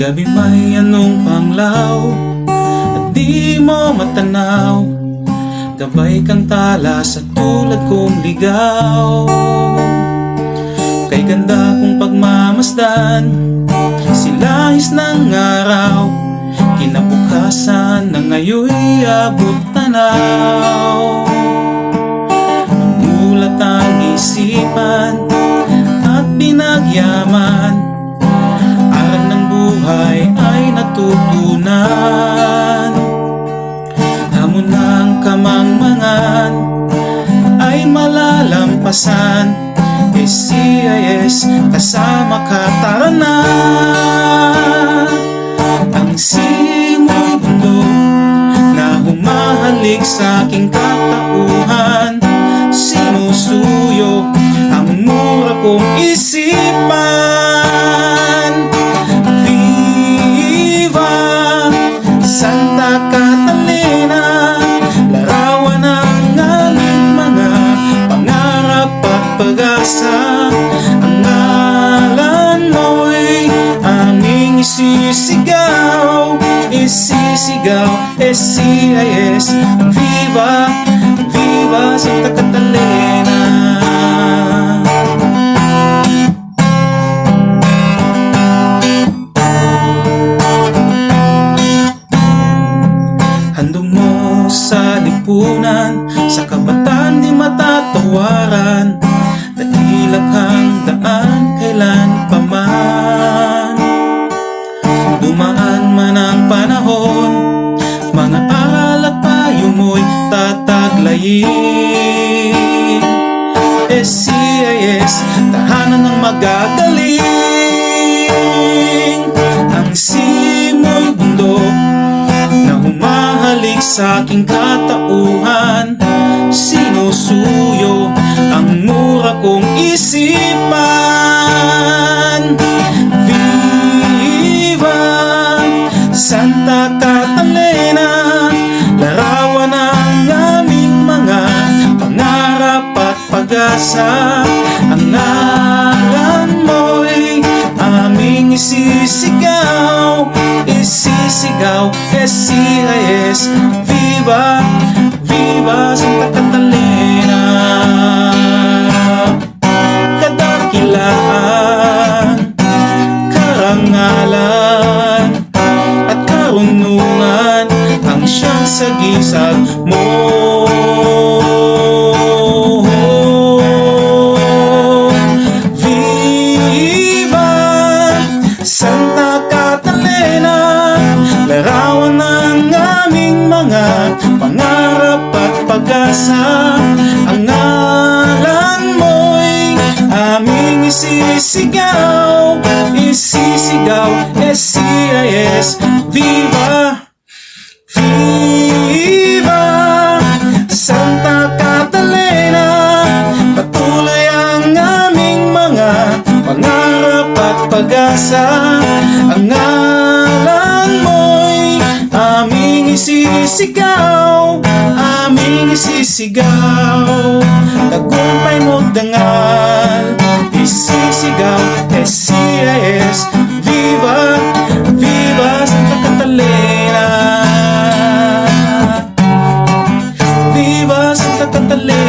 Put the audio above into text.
Gabi may anong panglaw at di mo matanaw, gabay kang tala sa tulad kong ligaw. Kay ganda kong pagmamasdan, silahis ng araw, kinabukasan na ngayoy abot tanaw. Namulat ang isipan at binagyaman, aral ng buhay ay natutunan. Hamon ng kamangmangan ay malalampasan, SCIS kasama ka, tara na. Ang simoy bundok na humahalik sa aking katauhan, sinusuyo ang mura kong isipan. Viva Santa Catalina, larawan ng aming mga pangarap at pag-asa. Ang ngalan mo'y aming isisigaw, isisigaw, SCIS. Viva, Viva Santa Catalina. Handog mo sa lipunan, sa kabataan di matatawaran, dakilaghang daan kailan pa man. Dumaan man ang panahon, mga aral at payo mo'y tataglayin. SCIS, tahanan ng magagaling. Ang simoy bundok na humahalik sa aking katauhan, sinusuyo ang mura kong isipan. Viva Santa Catalina, larawan ng aming mga pangarap at pag-asa. Ang ngalan mo'y aming isisigaw, isisigaw, SCIS. Viva, Viva Santa Catalina. Kadakilaan, karangalan at karunungan ang siyang sagisag mo. Viva Santa Catalina, larawan ng aming mga pangarap at pag-asa. Ang ngalan mo'y aming isisigaw, isisigaw, SCIS. Viva, Viva Santa Catalina, patuloy ang aming mga pangarap at pag-asa. Ang ngalan mo'y aming isisigaw, aming isisigaw. Tagumpay mo dangal, isisigaw, SCIS. Viva, Viva Santa Catalina. Viva Santa Catalina.